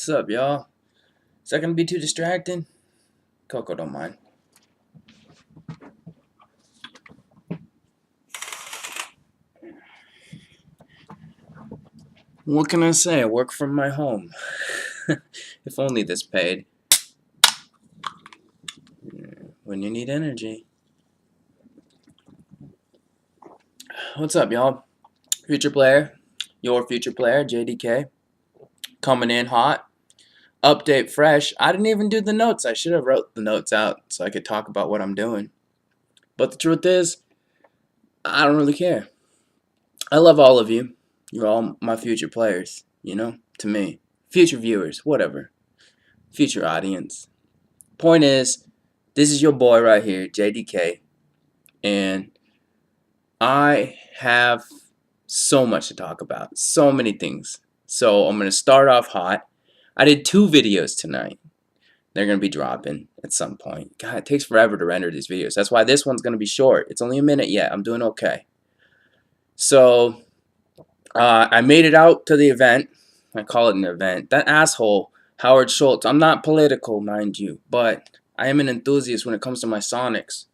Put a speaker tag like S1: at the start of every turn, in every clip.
S1: What's up, y'all? Is that gonna be too distracting? Coco don't mind. What can I say? I work from my home. If only this paid. When you need energy. What's up, y'all? Future player, your future player, JDK, coming in hot. Update fresh. I didn't even do the notes. I should have wrote the notes out so I could talk about what I'm doing. But the truth is, I don't really care. I love all of you. You're all my future players, to me. Future viewers, whatever. Future audience. Point is, this is your boy right here, JDK, and I have so much to talk about. So many things. So I'm going to start off hot. I did 2 videos tonight. They're going to be dropping at some point. God, it takes forever to render these videos. That's why this one's going to be short. It's only a minute yet. I'm doing okay. So I made it out to the event. I call it an event. That asshole, Howard Schultz. I'm not political, mind you, but I am an enthusiast when it comes to my Sonics.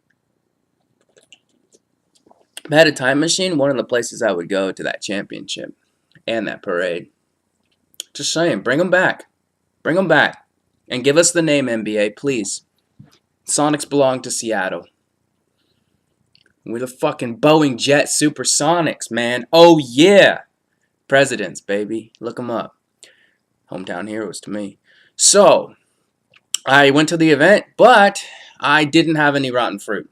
S1: If I had a time machine, one of the places I would go to that championship and that parade. Just saying, bring them back. Bring them back. And give us the name, NBA, please. Sonics belong to Seattle. We're the fucking Boeing Jet Supersonics, man. Oh, yeah. Presidents, baby. Look them up. Hometown heroes to me. So, I went to the event, but I didn't have any rotten fruit.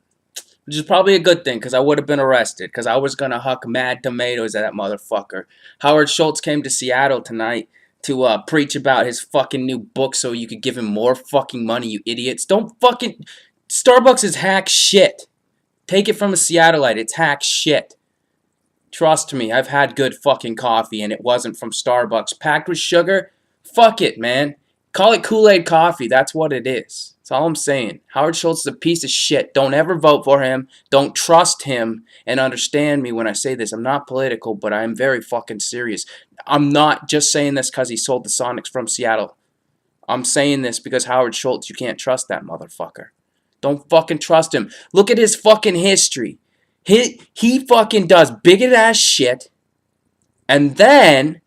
S1: Which is probably a good thing, because I would have been arrested, because I was going to huck mad tomatoes at that motherfucker. Howard Schultz came to Seattle tonight to preach about his fucking new book so you could give him more fucking money, you idiots. Don't fucking... Starbucks is hack shit. Take it from a Seattleite. It's hack shit. Trust me, I've had good fucking coffee, and it wasn't from Starbucks. Packed with sugar? Fuck it, man. Call it Kool-Aid coffee. That's what it is. That's all I'm saying. Howard Schultz is a piece of shit. Don't ever vote for him. Don't trust him. And understand me when I say this. I'm not political, but I'm very fucking serious. I'm not just saying this because he sold the Sonics from Seattle. I'm saying this because Howard Schultz, you can't trust that motherfucker. Don't fucking trust him. Look at his fucking history. He fucking does bigot ass shit. And then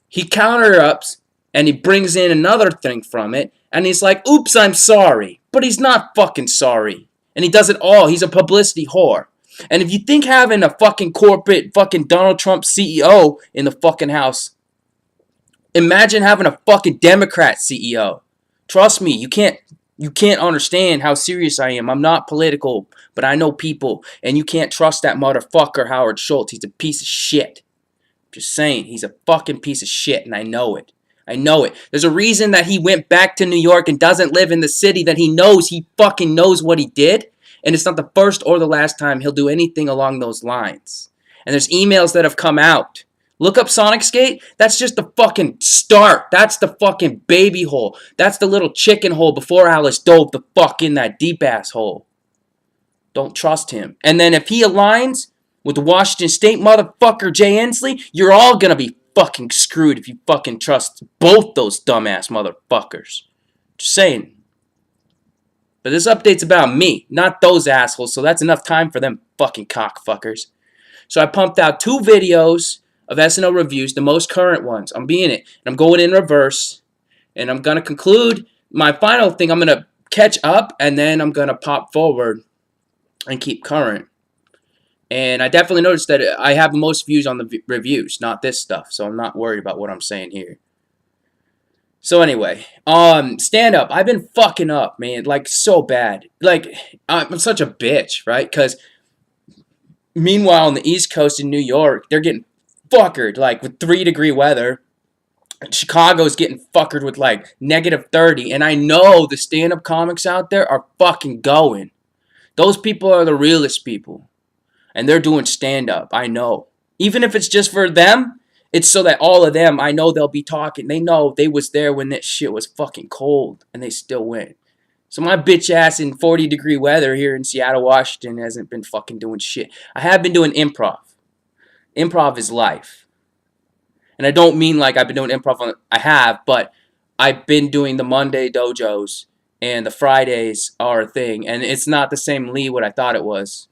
S1: he counter-ups and he brings in another thing from it. And he's like, oops, I'm sorry. But he's not fucking sorry. And he does it all. He's a publicity whore. And if you think having a fucking corporate fucking Donald Trump CEO in the fucking house, imagine having a fucking Democrat CEO. Trust me, you can't understand how serious I am. I'm not political, but I know people. And you can't trust that motherfucker, Howard Schultz. He's a piece of shit. Just saying, he's a fucking piece of shit, and I know it. I know it. There's a reason that he went back to New York and doesn't live in the city that he fucking knows what he did. And it's not the first or the last time he'll do anything along those lines. And there's emails that have come out. Look up Sonicsgate. That's just the fucking start. That's the fucking baby hole. That's the little chicken hole before Alice dove the fuck in that deep ass hole. Don't trust him. And then if he aligns with the Washington State motherfucker Jay Inslee, you're all gonna be fucking screwed if you fucking trust both those dumbass motherfuckers. Just saying. But this update's about me, not those assholes, so that's enough time for them fucking cockfuckers. So I pumped out 2 videos of SNL reviews, the most current ones. I'm being it. And I'm going in reverse. And I'm going to conclude my final thing. I'm going to catch up, and then I'm going to pop forward and keep current. And I definitely noticed that I have the most views on the reviews, not this stuff. So I'm not worried about what I'm saying here. So anyway, stand up. I've been fucking up, man, like so bad. Like, I'm such a bitch, right? Because meanwhile, on the East Coast in New York, they're getting fuckered, like, with 3-degree weather. Chicago's getting fuckered with, like, -30. And I know the stand-up comics out there are fucking going. Those people are the realest people. And they're doing stand-up, I know. Even if it's just for them, it's so that all of them, I know they'll be talking. They know they was there when that shit was fucking cold, and they still went. So my bitch ass in 40-degree weather here in Seattle, Washington hasn't been fucking doing shit. I have been doing improv. Improv is life. And I don't mean like I've been doing improv. I have, but I've been doing the Monday dojos and the Fridays are a thing, and it's not the same Lee what I thought it was.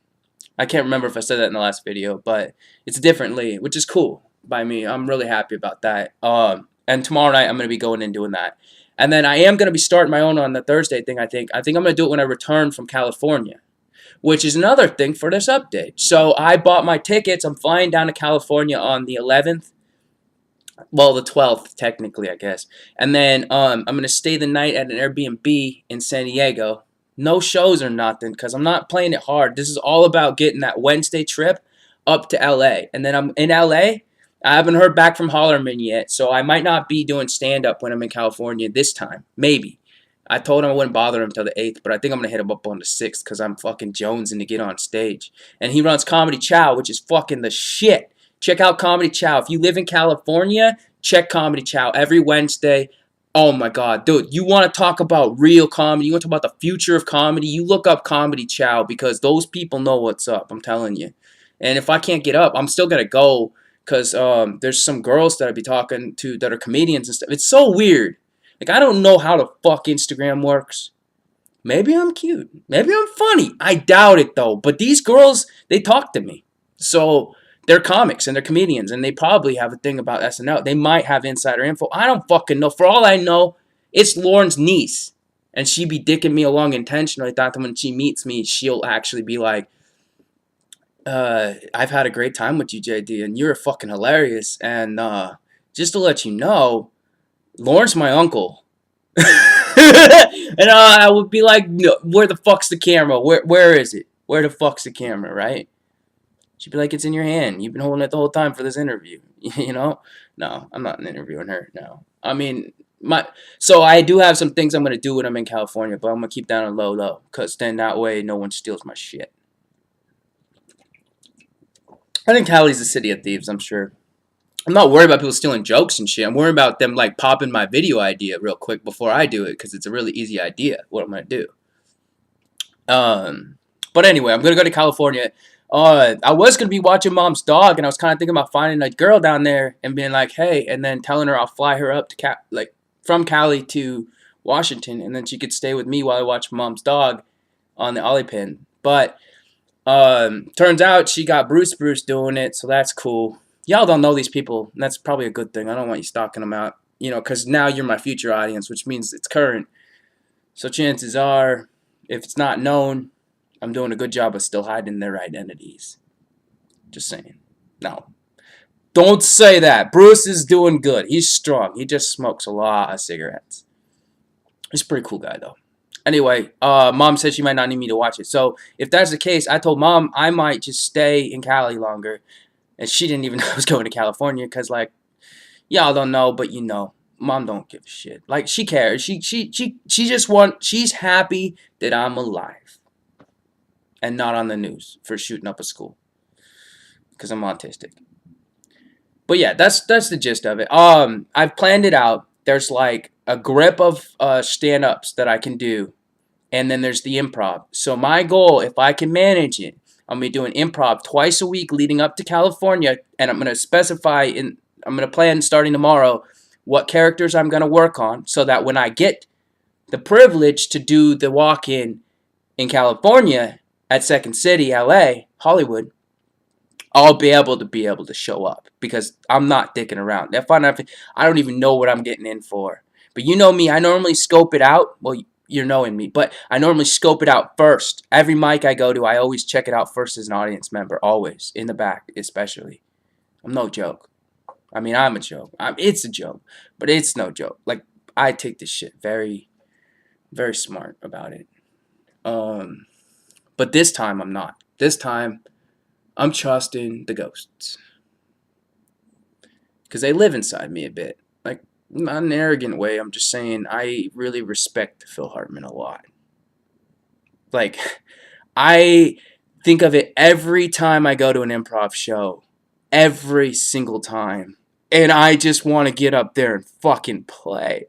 S1: I can't remember if I said that in the last video, but it's a different Lee, which is cool by me. I'm really happy about that. And tomorrow night I'm gonna be going and doing that, and then I am gonna be starting my own on the Thursday thing. I think I'm gonna do it when I return from California, which is another thing for this update. So I bought my tickets. I'm flying down to California on the 11th. Well, the 12th, technically, I guess. And then I'm going to stay the night at an Airbnb in San Diego. No shows or nothing because I'm not playing it hard. This is all about getting that Wednesday trip up to LA. And then I'm in LA. I haven't heard back from Hollerman yet, so I might not be doing stand-up when I'm in California this time. Maybe. I told him I wouldn't bother him until the 8th, but I think I'm going to hit him up on the 6th because I'm fucking jonesing to get on stage. And he runs Comedy Chow, which is fucking the shit. Check out Comedy Chow. If you live in California, check Comedy Chow every Wednesday. Oh my god, dude, you want to talk about real comedy, you want to talk about the future of comedy, you look up Comedy Chow because those people know what's up, I'm telling you. And if I can't get up, I'm still going to go because there's some girls that I'd be talking to that are comedians and stuff. It's so weird. Like, I don't know how the fuck Instagram works. Maybe I'm cute. Maybe I'm funny. I doubt it, though. But these girls, they talk to me. So they're comics and they're comedians, and they probably have a thing about SNL. They might have insider info. I don't fucking know. For all I know, it's Lauren's niece, and she be dicking me along intentionally. Thought that when she meets me, she'll actually be like, I've had a great time with you, JD, and you're fucking hilarious. And just to let you know, Lauren's my uncle. And I would be like, no, where the fuck's the camera? Where is it? Where the fuck's the camera, right? She'd be like, it's in your hand. You've been holding it the whole time for this interview. You know? No, I'm not interviewing her. No. I mean, so I do have some things I'm going to do when I'm in California, but I'm going to keep that on low, because then that way no one steals my shit. I think Cali's the city of thieves, I'm sure. I'm not worried about people stealing jokes and shit. I'm worried about them, like, popping my video idea real quick before I do it, because it's a really easy idea what I'm going to do. But anyway, I'm going to go to California. I was going to be watching Mom's Dog, and I was kind of thinking about finding a girl down there and being like, hey, and then telling her I'll fly her up to from Cali to Washington, and then she could stay with me while I watch Mom's Dog on the Ollie Pin. But turns out she got Bruce doing it, so that's cool. Y'all don't know these people, and that's probably a good thing. I don't want you stalking them out, because now you're my future audience, which means it's current. So chances are, if it's not known, I'm doing a good job of still hiding their identities. Just saying. No. Don't say that. Bruce is doing good. He's strong. He just smokes a lot of cigarettes. He's a pretty cool guy, though. Anyway, Mom said she might not need me to watch it. So if that's the case, I told Mom I might just stay in Cali longer. And she didn't even know I was going to California because, like, y'all don't know, but Mom don't give a shit. Like, she cares. She she's happy that I'm alive and not on the news for shooting up a school because I'm autistic. But yeah, that's the gist of it. I've planned it out. There's like a grip of stand-ups that I can do, and then there's the improv. So my goal, if I can manage it, I'm gonna be doing improv twice a week leading up to California, and I'm gonna I'm gonna plan starting tomorrow what characters I'm gonna work on, so that when I get the privilege to do the walk-in in California at Second City, LA, Hollywood, I'll be able to show up because I'm not dicking around. I don't even know what I'm getting in for. But you know me, I normally scope it out. Well, you're knowing me, but I normally scope it out first. Every mic I go to, I always check it out first as an audience member, always, in the back especially. I'm no joke. I mean, I'm a joke. It's a joke, but it's no joke. Like, I take this shit very, very smart about it. But this time I'm not. This time I'm trusting the ghosts. Because they live inside me a bit. Like, not in an arrogant way. I'm just saying I really respect Phil Hartman a lot. Like, I think of it every time I go to an improv show. Every single time. And I just want to get up there and fucking play.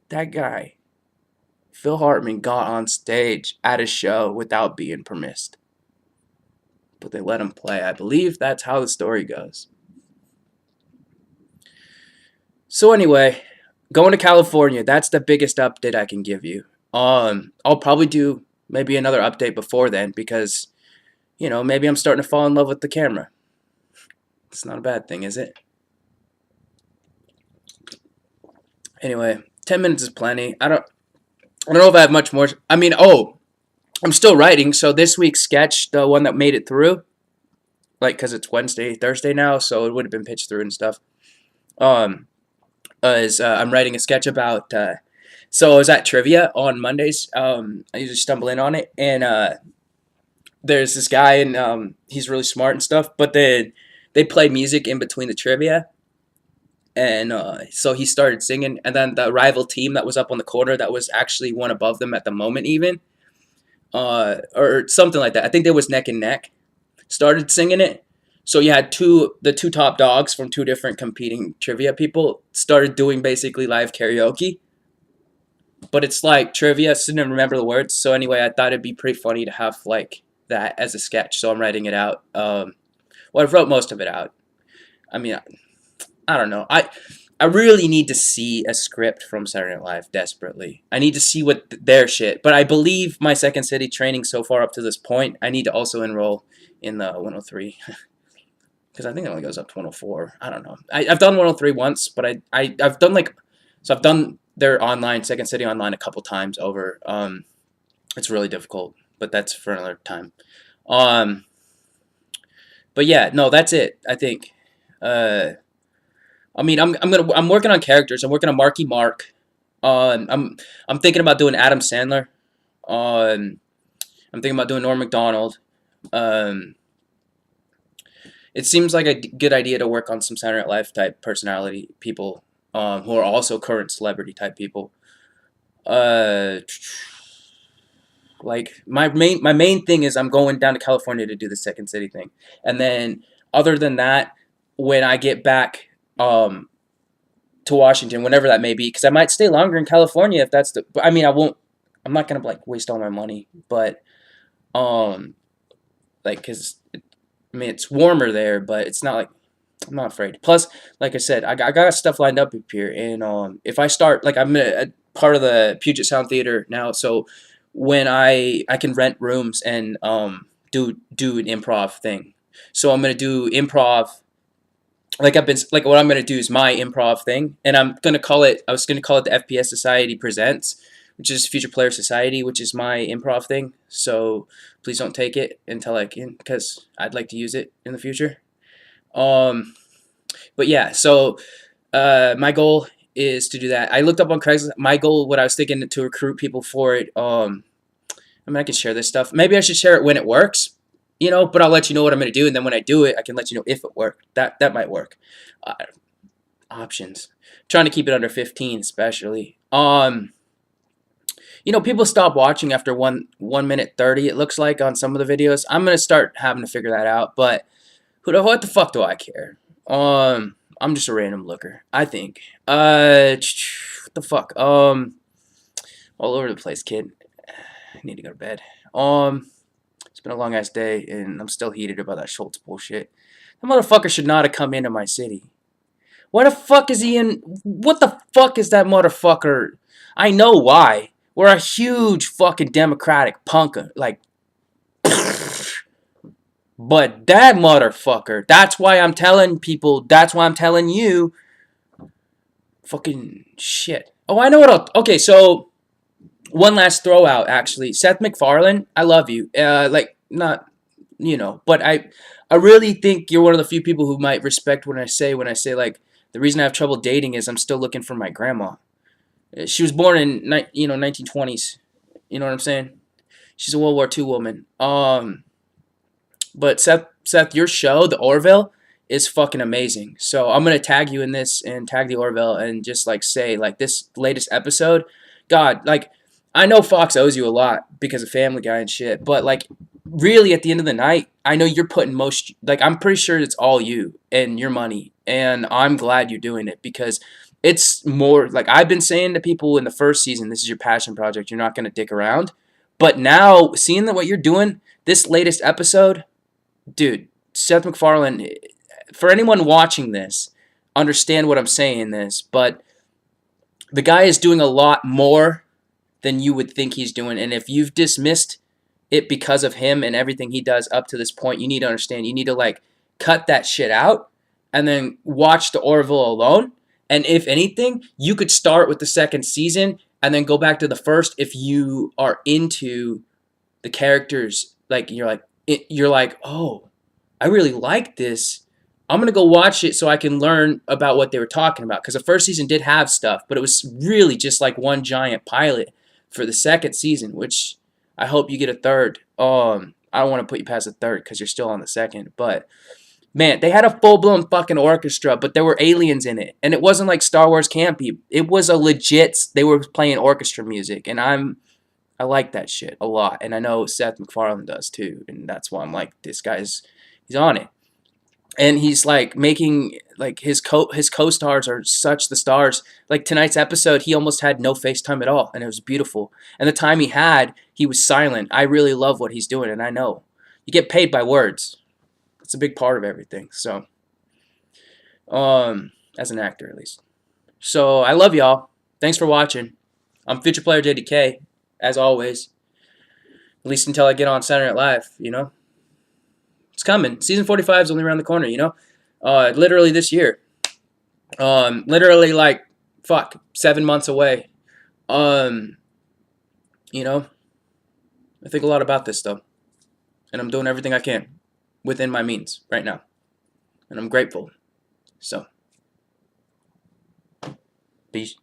S1: That guy, Phil Hartman, got on stage at a show without being permissed. But they let him play. I believe that's how the story goes. So anyway, going to California. That's the biggest update I can give you. I'll probably do maybe another update before then because maybe I'm starting to fall in love with the camera. It's not a bad thing, is it? Anyway, 10 minutes is plenty. I don't know if I have much more. I mean, I'm still writing. So this week's sketch, the one that made it through, like, cause it's Wednesday, Thursday now, so it would have been pitched through and stuff. Um, is I'm writing a sketch about. So I was at trivia on Mondays. I usually stumble in on it, and there's this guy, and he's really smart and stuff. But then they played music in between the trivia, and so he started singing, and then the rival team that was up on the corner, that was actually one above them at the moment, even, or something like that. I think they was neck and neck. Started singing it. So you had the two top dogs from two different competing trivia people started doing basically live karaoke. But it's like trivia, so I didn't remember the words. So anyway, I thought it'd be pretty funny to have like that as a sketch. So I'm writing it out. Well, I wrote most of it out. I mean, I don't know. I really need to see a script from Saturday Night Live desperately. I need to see what their shit. But I believe my Second City training so far up to this point, I need to also enroll in the 103. Because I think it only goes up to 104. I don't know. I've done 103 once, but I've done I've done their online, Second City online, a couple times over. It's really difficult, but that's for another time. Um, but yeah, no, that's it. I think. I mean, I'm working on characters. I'm working on Marky Mark. I'm thinking about doing Adam Sandler. Um, I'm thinking about doing Norm Macdonald. Um, it seems like a good idea to work on some Saturday Night Live type personality people, who are also current celebrity type people. Uh, like my main thing is I'm going down to California to do the Second City thing, and then other than that, when I get back to Washington, whenever that may be, because I might stay longer in California if that's the. I mean, I won't. I'm not gonna like waste all my money, but um, like because I mean it's warmer there, but it's not like I'm not afraid. Plus, like I said, I got stuff lined up here, and if I start like I'm a part of the Puget Sound Theater now, so when I can rent rooms and do an improv thing. So I'm gonna do improv. Like I've been like what I'm gonna do is my improv thing, and I'm gonna call it. I was gonna call it the FPS Society Presents, which is Future Player Society, which is my improv thing. So please don't take it until I can, because I'd like to use it in the future. Um, but yeah, so my goal is to do that. I looked up on Craigslist. My goal, what I was thinking to recruit people for it. I mean, I can share this stuff. Maybe I should share it when it works, but I'll let you know what I'm going to do, and then when I do it, I can let you know if it worked. That might work. Uh, Options. Trying to keep it under 15, especially. People stop watching after 1 minute 30. It looks like on some of the videos. I'm gonna start having to figure that out. But what the fuck do I care? I'm just a random looker, I think. What the fuck? All over the place, kid. I need to go to bed. It's been a long ass day, and I'm still heated about that Schultz bullshit. That motherfucker should not have come into my city. Why the fuck is he in? What the fuck is that motherfucker? I know why. We're a huge fucking Democratic punk. Like, but that motherfucker, that's why I'm telling people, that's why I'm telling you, fucking shit. Oh, I know what okay, so, one last throw out, actually. Seth MacFarlane, I love you. Not, but I really think you're one of the few people who might respect when I say, like, the reason I have trouble dating is I'm still looking for my grandma. She was born in, 1920s. You know what I'm saying? She's a World War II woman. But Seth, your show, the Orville, is fucking amazing. So I'm gonna tag you in this and tag the Orville and just like say like this latest episode. God, like I know Fox owes you a lot because of Family Guy and shit, but like really at the end of the night, I know you're putting most like I'm pretty sure it's all you and your money, and I'm glad you're doing it because it's more like I've been saying to people in the first season, this is your passion project. You're not gonna dick around, but now seeing that what you're doing, this latest episode. Dude, Seth MacFarlane, for anyone watching this, understand what I'm saying in this, but the guy is doing a lot more than you would think he's doing. And if you've dismissed it because of him and everything he does up to this point, you need to understand. You need to like cut that shit out and then watch the Orville alone. And if anything, you could start with the second season and then go back to the first if you are into the characters. Like you're like, oh, I really like this. I'm gonna go watch it so I can learn about what they were talking about. Because the first season did have stuff, but it was really just like one giant pilot for the second season, which I hope you get a third. I don't want to put you past the third because you're still on the second. But man, they had a full blown fucking orchestra, but there were aliens in it, and it wasn't like Star Wars campy. It was a legit. They were playing orchestra music, and I like that shit a lot, and I know Seth MacFarlane does too, and that's why I'm like, this guy's he's on it. And he's like making like his co-stars are such the stars. Like tonight's episode, he almost had no FaceTime at all, and it was beautiful. And the time he had, he was silent. I really love what he's doing, and I know you get paid by words. It's a big part of everything. So, as an actor at least. So I love y'all. Thanks for watching. I'm Future Player JDK, as always. At least until I get on Saturday Night Live, you know. It's coming. Season 45 is only around the corner, you know. Literally this year. Literally like 7 months away. You know, I think a lot about this though, and I'm doing everything I can within my means right now, and I'm grateful. So, peace.